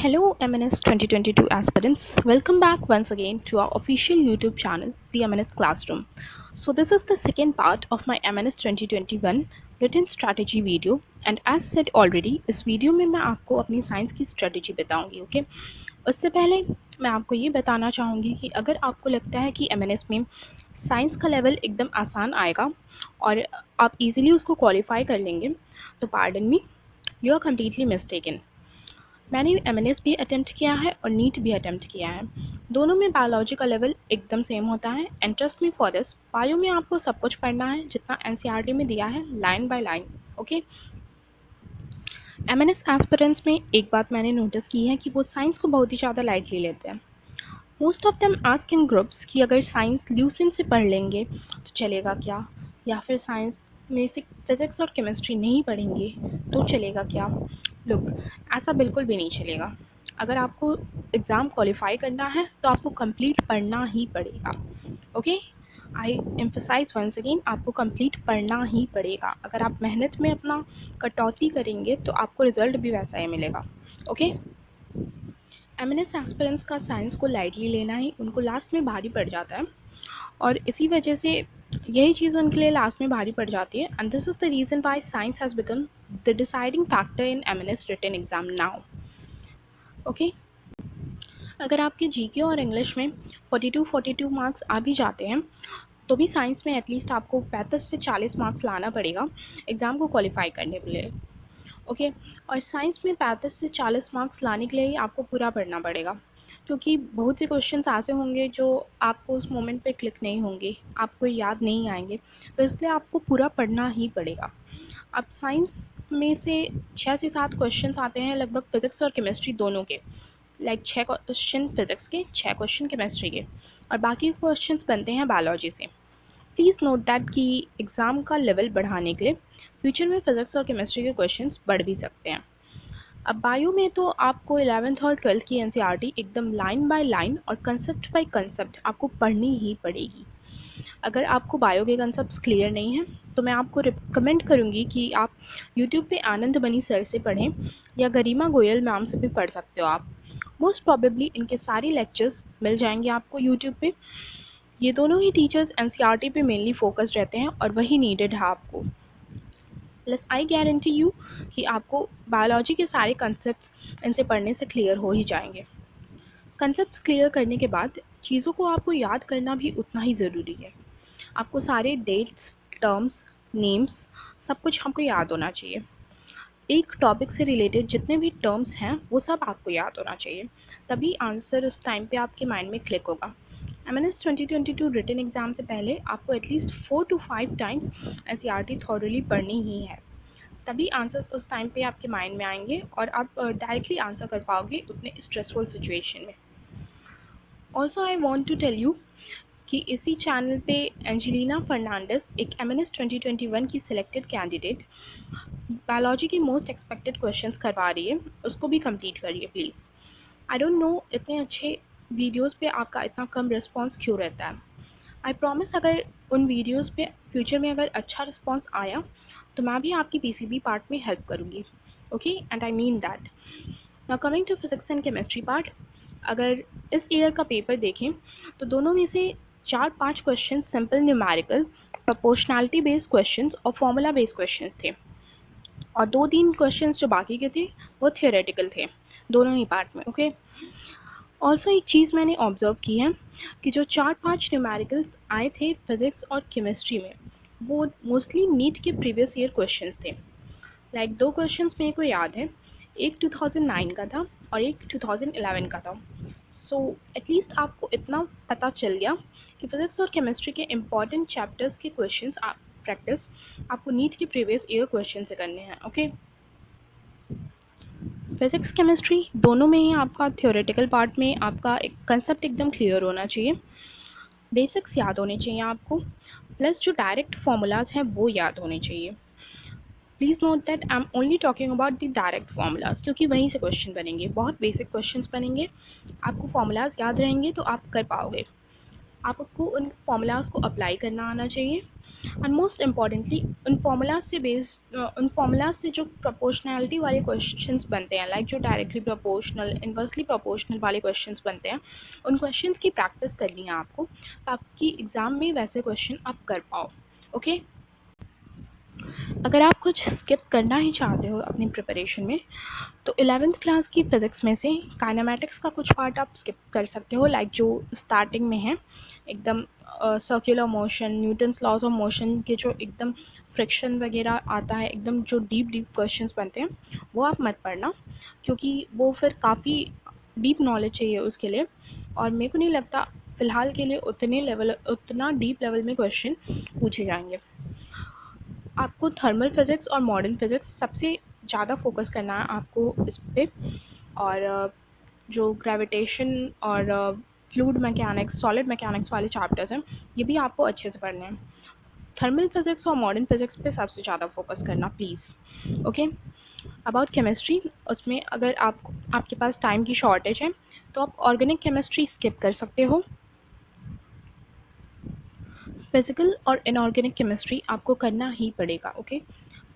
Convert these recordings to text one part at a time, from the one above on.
Hello, MNS 2022 aspirants. Welcome back once again to our official YouTube channel, The MNS Classroom. So, this is the second part of my MNS 2021 written strategy video. And as said already, इस video में मैं आपको अपनी science की strategy बताऊंगी, okay? उससे पहले मैं आपको ये बताना चाहूँगी कि अगर आपको लगता है कि MNS में साइंस का लेवल एकदम आसान आएगा और आप इजीली उसको क्वालिफाई कर लेंगे, तो pardon me, you are completely mistaken. मैंने एमएनएस भी अटेम्प्ट किया है और नीट भी अटेम्प्ट किया है। दोनों में बायोलॉजी का लेवल एकदम सेम होता है and trust me for this, bio में आपको सब कुछ पढ़ना है जितना एनसीईआरटी में दिया है, line by line, okay. MNS aspirants में एक बात मैंने नोटिस की है कि वो साइंस को बहुत ही ज़्यादा लाइटली लेते हैं। Most of them ask in groups कि अगर साइंस ल्यूसेंट से पढ़ लेंगे तो चलेगा क्या, या फिर साइंस में से फिज़िक्स और केमिस्ट्री नहीं पढ़ेंगे तो चलेगा क्या। लुक, ऐसा बिल्कुल भी नहीं चलेगा। अगर आपको एग्ज़ाम क्वालिफाई करना है तो आपको कंप्लीट पढ़ना ही पड़ेगा, ओके। आई एम्फसाइज वंस अगेन, आपको कंप्लीट पढ़ना ही पड़ेगा। अगर आप मेहनत में अपना कटौती करेंगे तो आपको रिजल्ट भी वैसा ही मिलेगा, ओके। एमएनएस एस्पिरेंट्स का साइंस को लाइटली लेना ही उनको लास्ट में भारी पड़ जाता है और इसी वजह से यही चीज़ उनके लिए लास्ट में भारी पड़ जाती है। And this is the reason why science has become the deciding factor in MNS written exam now, okay. अगर आपके जीके और इंग्लिश में 42 मार्क्स आ भी जाते हैं तो भी साइंस में एटलीस्ट आपको 35 से 40 मार्क्स लाना पड़ेगा एग्ज़ाम को क्वालिफाई करने के लिए, ओके। और साइंस में 35 से 40 मार्क्स लाने के लिए ही आपको पूरा पढ़ना पड़ेगा, क्योंकि बहुत से क्वेश्चंस ऐसे होंगे जो आपको उस मोमेंट पे क्लिक नहीं होंगे, आपको याद नहीं आएंगे, तो इसलिए आपको पूरा पढ़ना ही पड़ेगा। अब साइंस में से 6 से 7 क्वेश्चंस आते हैं लगभग फिज़िक्स और केमिस्ट्री दोनों के, लाइक 6 क्वेश्चन फिज़िक्स के, 6 क्वेश्चन केमिस्ट्री के, और बाकी क्वेश्चंस बनते हैं बायोलॉजी से। प्लीज़ नोट दैट कि एग्ज़ाम का लेवल बढ़ाने के लिए फ्यूचर में फिज़िक्स और केमिस्ट्री के क्वेश्चंस बढ़ भी सकते हैं। अब बायो में तो आपको 11th और 12th की एनसीईआरटी एकदम लाइन बाय लाइन और कंसेप्ट बाय कंसेप्ट आपको पढ़नी ही पड़ेगी। अगर आपको बायो के कंसेप्ट्स क्लियर नहीं हैं तो मैं आपको रिकमेंड करूँगी कि आप यूट्यूब पे आनंद बनी सर से पढ़ें या गरिमा गोयल मैम से भी पढ़ सकते हो आप। मोस्ट प्रॉबेबली इनके सारे लेक्चर्स मिल जाएंगे आपको यूट्यूब पे। ये दोनों ही टीचर्स एनसीईआरटी पे मेनली फोकस्ड रहते हैं और वही नीडेड है आपको। प्लस आई गारंटी यू कि आपको बायोलॉजी के सारे कंसेप्ट्स इनसे पढ़ने से क्लियर हो ही जाएंगे। कंसेप्ट्स क्लियर करने के बाद चीज़ों को आपको याद करना भी उतना ही ज़रूरी है। आपको सारे डेट्स, टर्म्स, नेम्स सब कुछ हमको याद होना चाहिए। एक टॉपिक से रिलेटेड जितने भी टर्म्स हैं वो सब आपको याद होना चाहिए, तभी आंसर उस टाइम पे आपके माइंड में क्लिक होगा। एमएनएस 2022 रिटन एग्ज़ाम से पहले आपको at least 4 to 5 times NCERT thoroughly पढ़नी ही है, तभी आंसर्स उस टाइम पे आपके माइंड में आएंगे और आप डायरेक्टली आंसर कर पाओगे उतने स्ट्रेसफुल सिचुएशन में। Also I want to tell you कि इसी चैनल पे एंजेलिना फर्नांडिस, एक एमएनएस 2021 की सिलेक्टेड कैंडिडेट, बायोलॉजी के मोस्ट एक्सपेक्टेड क्वेश्चंस करवा रही है, उसको भी कंप्लीट करिए प्लीज़। आई डोंट नो इतने अच्छे वीडियोस पे आपका इतना कम रिस्पांस क्यों रहता है। आई प्रॉमिस अगर उन वीडियोस पे फ्यूचर में अगर अच्छा रिस्पांस आया तो मैं भी आपकी पीसीबी पार्ट में हेल्प करूँगी, okay, and I mean that. Now coming to physics and chemistry part, अगर इस ईयर का पेपर देखें तो दोनों में से 4-5 question simple numerical, proportionality based questions और फॉर्मूला बेस्ड क्वेश्चंस थे, और 2-3 क्वेश्चंस जो बाकी के थे वो थियोरेटिकल थे, दोनों ही पार्ट में, ओके। ऑल्सो एक चीज़ मैंने ऑब्जर्व की है कि जो 4-5 न्यूमेरिकल्स आए थे फिज़िक्स और केमिस्ट्री में वो मोस्टली नीट के प्रीवियस ईयर क्वेश्चंस थे। लाइक 2 क्वेश्चंस मेरे को याद है, एक 2009 का था और एक 2011 का था। सो एटलीस्ट आपको इतना पता चल गया कि फिज़िक्स और केमिस्ट्री के इम्पॉर्टेंट चैप्टर्स के क्वेश्चंस आप प्रैक्टिस आपको नीट के प्रीवियस ईयर क्वेश्चन से करने हैं, ओके। फिज़िक्स केमिस्ट्री दोनों में ही आपका थियोरेटिकल पार्ट में आपका एक कंसेप्ट एकदम क्लियर होना चाहिए, बेसिक्स याद होने चाहिए आपको, प्लस जो डायरेक्ट फार्मूलाज हैं वो याद होने चाहिए। Please note that I am only talking about the direct formulas, क्योंकि वहीं से क्वेश्चन बनेंगे, बहुत बेसिक क्वेश्चंस बनेंगे। आपको फार्मूलाज याद रहेंगे तो आप कर पाओगे। आपको उन फार्मूलाज को अप्लाई करना आना चाहिए एंड मोस्ट इम्पॉर्टेंटली उन फॉर्मूला से जो प्रोपोर्शनैलिटी वाले क्वेश्चंस बनते हैं, लाइक जो डायरेक्टली प्रोपोर्शनल, इन्वर्सली प्रोपोर्शनल वाले क्वेश्चंस बनते हैं, उन क्वेश्चंस की प्रैक्टिस करनी है आपको, ताकि एग्ज़ाम में वैसे क्वेश्चन आप कर पाओ। ओके, अगर आप कुछ स्किप करना ही चाहते हो अपनी प्रिपरेशन में, तो 11th क्लास की फ़िज़िक्स में से काइनेमैटिक्स का कुछ पार्ट आप स्किप कर सकते हो, लाइक जो स्टार्टिंग में है एकदम circular motion, Newton's laws of motion के जो एकदम फ्रिक्शन वगैरह आता है, एकदम जो डीप क्वेश्चंस बनते हैं, वो आप मत पढ़ना, क्योंकि वो फिर काफ़ी डीप नॉलेज चाहिए उसके लिए, और मेरे को नहीं लगता फ़िलहाल के लिए उतना डीप लेवल में क्वेश्चन पूछे जाएंगे। आपको थर्मल फिज़िक्स और मॉडर्न फिज़िक्स सबसे ज़्यादा फोकस करना है आपको इस पे, और जो ग्रेविटेशन और फ्लूइड मैकेनिक्स, सॉलिड मैकेनिक्स वाले चैप्टर्स हैं, ये भी आपको अच्छे से पढ़ने हैं। थर्मल फिज़िक्स और मॉडर्न फिज़िक्स पे सबसे ज़्यादा फोकस करना प्लीज़। ओके, अबाउट केमिस्ट्री, उसमें अगर आपके पास टाइम की शॉर्टेज है तो आप ऑर्गेनिक केमिस्ट्री स्किप कर सकते हो। फिजिकल और इनऑर्गेनिक केमिस्ट्री आपको करना ही पड़ेगा। Okay,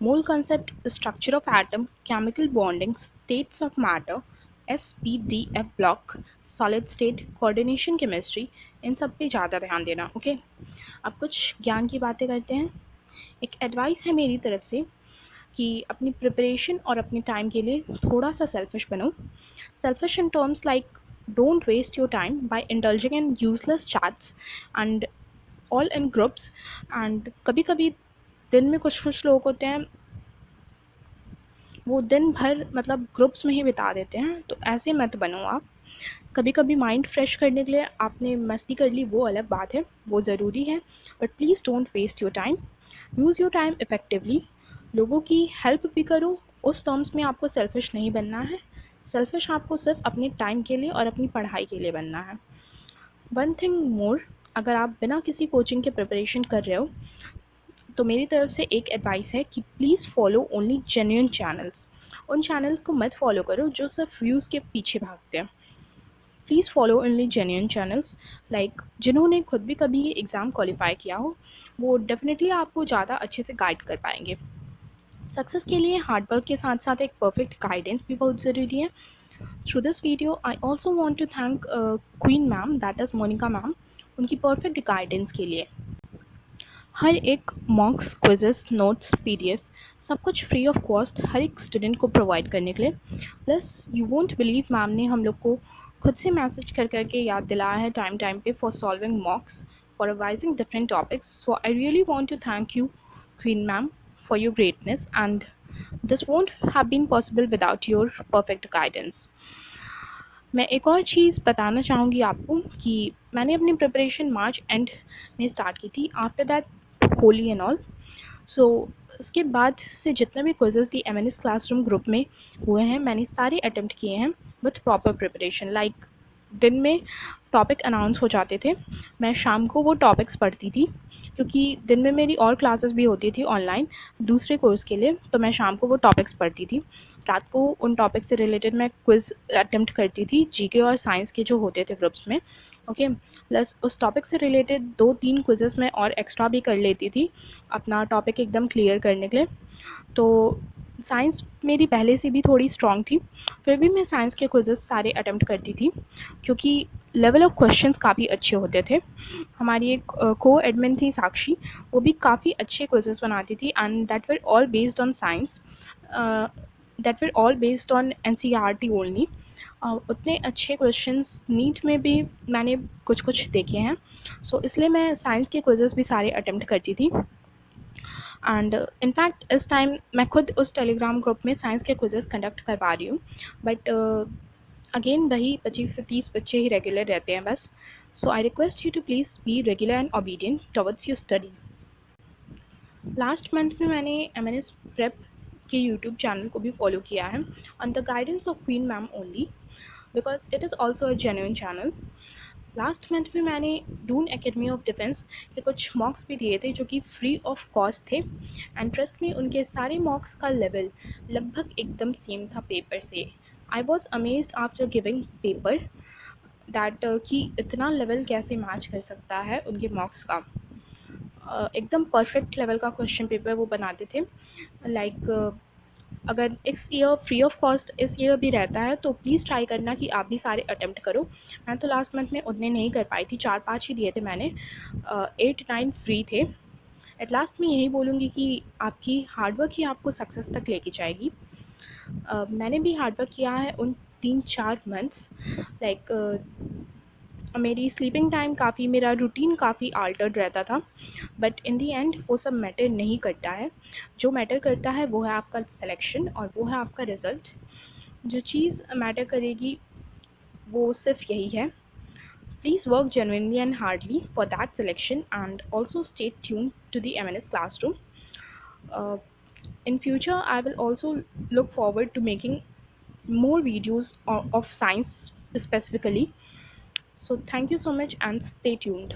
mole concept, structure of atom, chemical bonding, states of matter, SPDF block, solid state, coordination chemistry, इन सब पे ज़्यादा ध्यान देना। ओके, अब कुछ ज्ञान की बातें करते हैं। एक एडवाइस है मेरी तरफ से कि अपनी प्रिपरेशन और अपने टाइम के लिए थोड़ा सा सेल्फिश बनो। Selfish in terms like don't waste your time by indulging in useless chats and all in groups. And कभी कभी दिन में कुछ लोग होते हैं, वो दिन भर मतलब ग्रुप्स में ही बिता देते हैं, तो ऐसे मत बनो आप। कभी कभी माइंड फ्रेश करने के लिए आपने मस्ती कर ली, वो अलग बात है, वो ज़रूरी है, but please don't waste your time, use your time effectively. लोगों की हेल्प भी करो, उस टर्म्स में आपको सेल्फिश नहीं बनना है। सेल्फिश आपको सिर्फ अपने टाइम के लिए और अपनी पढ़ाई के लिए बनना है। वन थिंग मोर, अगर आप बिना किसी कोचिंग के प्रिपरेशन कर रहे हो, तो मेरी तरफ से एक एडवाइस है कि please follow only genuine channels. उन चैनल्स को मत फॉलो करो जो सिर्फ व्यूज़ के पीछे भागते हैं। Please follow only genuine channels, like जिन्होंने खुद भी कभी ये एग्ज़ाम क्वालिफाई किया हो, वो डेफिनेटली आपको ज़्यादा अच्छे से गाइड कर पाएंगे। सक्सेस के लिए हार्ड वर्क के साथ साथ एक परफेक्ट गाइडेंस भी बहुत ज़रूरी है। Through this video I also want to thank queen ma'am, that is Monica ma'am, उनकी परफेक्ट गाइडेंस के लिए। हर एक मॉक्स, क्विजेस, नोट्स, पीडीएफ्स, सब कुछ फ्री ऑफ कॉस्ट हर एक स्टूडेंट को प्रोवाइड करने के लिए। Plus you won't believe, ma'am ने हम लोग को खुद से मैसेज कर करके याद दिलाया है टाइम पे for solving mocks, for revising different topics. So I really want to thank you queen ma'am for your greatness, and this won't have been possible without your perfect guidance. मैं एक और चीज़ बताना चाहूँगी आपको कि मैंने अपनी प्रिपरेशन मार्च एंड में स्टार्ट की थी, after that Holi and all. So उसके बाद से जितने भी क्विज़ेस दी MNS क्लासरूम ग्रुप में हुए हैं, मैंने सारे अटेम्प्ट किए हैं विथ प्रॉपर प्रिपरेशन। लाइक दिन में टॉपिक अनाउंस हो जाते थे, मैं शाम को वो टॉपिक्स पढ़ती थी, क्योंकि दिन में मेरी और क्लासेस भी होती थी ऑनलाइन दूसरे कोर्स के लिए, तो मैं शाम को वो टॉपिक्स पढ़ती थी। रात को उन टॉपिक से रिलेटेड मैं क्विज़ अटेम्प्ट करती थी, जीके और साइंस के जो होते थे ग्रुप्स में। ओके, प्लस उस टॉपिक से रिलेटेड 2-3 क्विज़ेस मैं और एक्स्ट्रा भी कर लेती थी अपना टॉपिक एकदम क्लियर करने के लिए। तो साइंस मेरी पहले से भी थोड़ी स्ट्रॉन्ग थी, फिर भी मैं साइंस के क्विज़ेस सारे अटेम्प्ट करती थी, क्योंकि लेवल ऑफ क्वेश्चंस काफ़ी अच्छे होते थे। हमारी एक को एडमिन थी साक्षी, वो भी काफ़ी अच्छे क्विज़ेस बनाती थी, and that were all based on science, that were all based on NCERT only. उतने अच्छे क्वेश्चंस नीट में भी मैंने कुछ देखे हैं, सो इसलिए मैं साइंस के क्विज़ेस भी सारे अटेम्प्ट करती थी। एंड इनफैक्ट इस टाइम मैं खुद उस टेलीग्राम ग्रुप में साइंस के क्विज़ेस कंडक्ट करवा रही हूँ, बट अगेन वही 25 से 30 बच्चे ही रेगुलर रहते हैं बस। So I request you to please be regular and obedient towards your study. Last month में मैंने MNS प्रेप के यूट्यूब चैनल को भी फॉलो किया है, on the guidance of queen ma'am only, because it is also a genuine channel. Last month में मैंने Doon academy of defence के कुछ मॉक्स भी दिए थे जो कि फ्री ऑफ कॉस्ट थे, एंड ट्रस्ट में उनके सारे मॉक्स का लेवल लगभग एकदम सेम था पेपर से। I was amazed after giving paper that कि इतना लेवल कैसे मैच कर सकता है उनके मॉक्स का। एकदम परफेक्ट लेवल का क्वेश्चन पेपर वो बनाते थे। लाइक अगर इस ईयर फ्री ऑफ कॉस्ट इस ईयर भी रहता है तो प्लीज़ ट्राई करना कि आप भी सारे अटेम्प्ट करो। मैं तो लास्ट मंथ में उतने नहीं कर पाई थी, 4-5 ही दिए थे मैंने, 8-9 फ्री थे। एट लास्ट मैं यही बोलूँगी कि आपकी हार्डवर्क ही आपको सक्सेस तक लेके जाएगी। मैंने भी हार्डवर्क किया है उन 3-4 मंथ्स। लाइक मेरी स्लीपिंग टाइम काफ़ी, मेरा रूटीन काफ़ी आल्टर्ड रहता था, बट इन दी एंड वो सब मैटर नहीं करता है। जो मैटर करता है वो है आपका सिलेक्शन और वो है आपका रिज़ल्ट। जो चीज़ मैटर करेगी वो सिर्फ यही है। Please work genuinely and hardly for that selection and also stay tuned to the MNS classroom. Uh, in future, I will also look forward to making more videos of science specifically. So thank you so much and stay tuned.